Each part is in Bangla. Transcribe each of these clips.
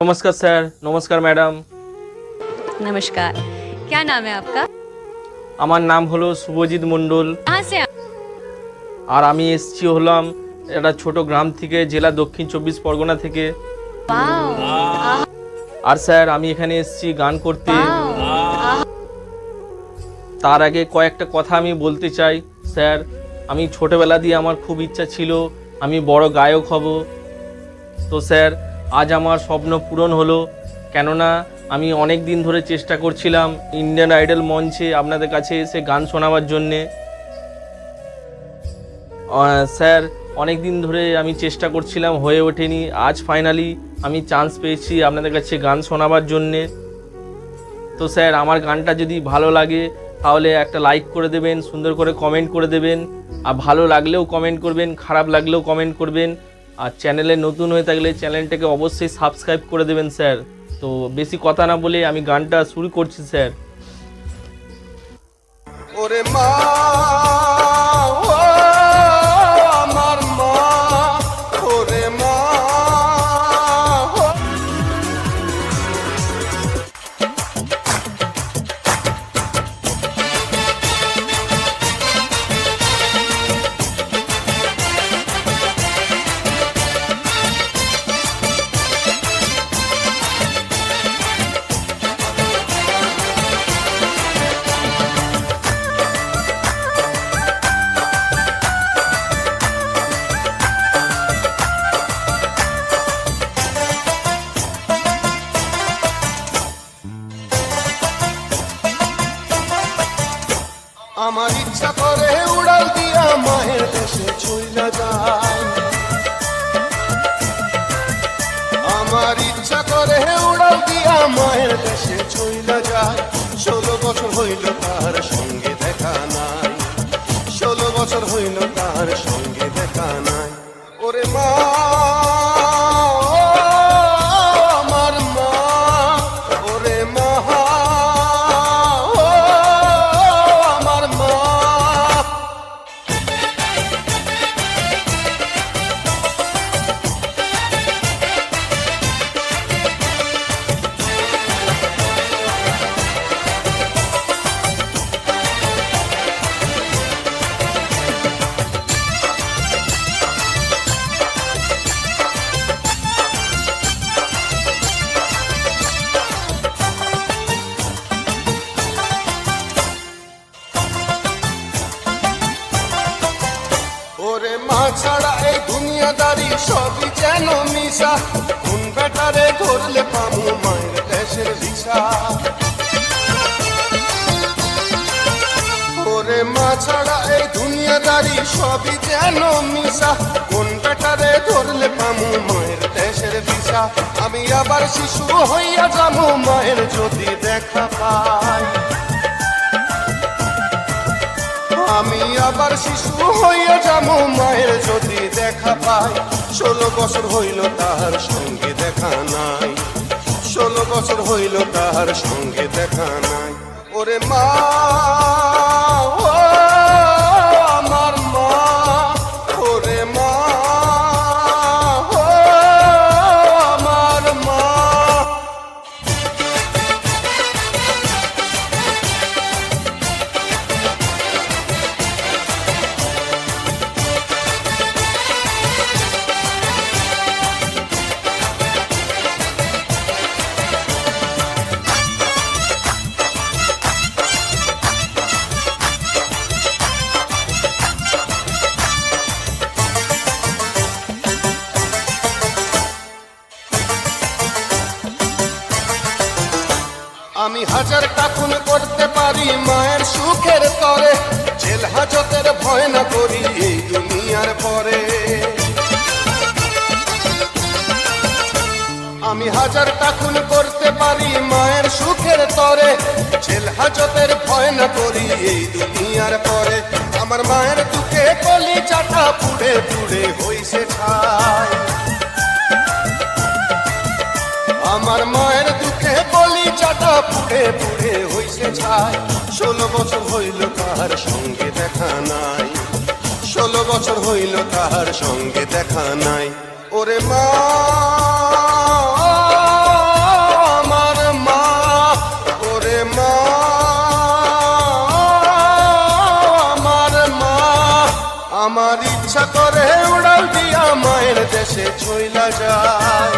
नमस्कार सर। नमस्कार मैडम। नमस्कार। क्या नाम है आपका? আমার নাম হলো শুভজিৎ মণ্ডল। कहाँ से আর আমি এসেছি হলাম একটা ছোট গ্রাম থেকে, জেলা দক্ষিণ 24 পরগনা থেকে। वाओ, আর স্যার আমি এখানে এসেছি গান করতে। वाओ। তার আগে কয়েকটা কথা আমি বলতে চাই স্যার। আমি ছোটবেলা দিয়ে আমার খুব ইচ্ছা ছিল আমি বড় গায়ক হব। তো স্যার আজ আমার স্বপ্ন পূরণ হলো, কেননা আমি অনেক দিন ধরে চেষ্টা করছিলাম ইন্ডিয়ান আইডল মঞ্চে আপনাদের কাছে এসে গান শোনাবার জন্যে। স্যার অনেক দিন ধরে আমি চেষ্টা করছিলাম, হয়ে ওঠেনি। আজ ফাইনালি আমি চান্স পেয়েছি আপনাদের কাছে গান শোনাবার জন্যে। তো স্যার আমার গানটা যদি ভালো লাগে তাহলে একটা লাইক করে দেবেন, সুন্দর করে কমেন্ট করে দেবেন। আর ভালো লাগলেও কমেন্ট করবেন, খারাপ লাগলেও কমেন্ট করবেন। আর চ্যানেলে নতুন হয়ে থাকলে চ্যানেলটাকে অবশ্যই সাবস্ক্রাইব করে দেবেন স্যার। তো বেশি কথা না বলে আমি গানটা শুরু করছি স্যার। ওরে মা, ও আমার মা, ওরে মা, ও। আমার ইচ্ছা করে উড়াল দিয়া মায়ের দেশে চইলা যায়। আমার ইচ্ছা করে উড়াল দিয়া মায়ের দেশে চইলা যায়। 16 বছর হইল তার সঙ্গে দেখা নাই, 16 বছর হইল তার সঙ্গে দেখা নাই। ওরে মা, ও আমার মা, ওরে মা, ও আমার মা। ওরে মা ছাড়া এই দুনিয়াদারি সবই যেন মিশা। কোন বেটারে ধরলে পামু মায়ের দেশের ভিসা। ওরে মা ছাড়া এই দুনিয়াদারি সবই যেন মিশা। কোন বেটারে ধরলে পামু মায়ের দেশের ভিসা। আমি আবার শিশু হইয়া যাবো মায়ের যদি দেখা পাই। আমি আবার শিশু হইয়া যাবো মায়ের যদি দেখা পাই। 16 বছর হইল তাহার সঙ্গে দেখা নাই, 16 বছর হইল তাহার সঙ্গে দেখা নাই। ওরে মা, ও আমার মা, ওরে মা, ও আমার মা। আমি হাজারটা খুন করতে পারি মায়ের সুখের তরে। জেল হাজতের ভয় না করি এই দুনিয়ার পরে। আমি হাজারটা খুন করতে পারি মায়ের সুখের তরে। জেল হাজতের ভয় না করি এই দুনিয়ার পরে। আমার মায়ের দুঃখে কলিজাটা পুড়ে পুড়ে হইছে ছাই। আমার মায়ের দুঃখে কলিজাটা পুড়ে পুড়ে হইছে ছাই। 16 বছর হইল তাহার সঙ্গে দেখা নাই, 16 বছর হইল তাহার সঙ্গে দেখা নাই। ওরে মা, চইলা যায়।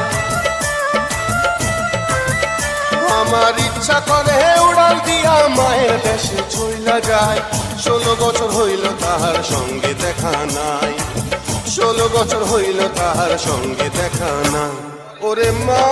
আমার ইচ্ছা করে উড়াল দিয়া মায়ের দেশে চইলা যায়। 16 বছর হইল তাহার সঙ্গে দেখা নাই, 16 বছর হইল তাহার সঙ্গে দেখা নাই। ওরে মা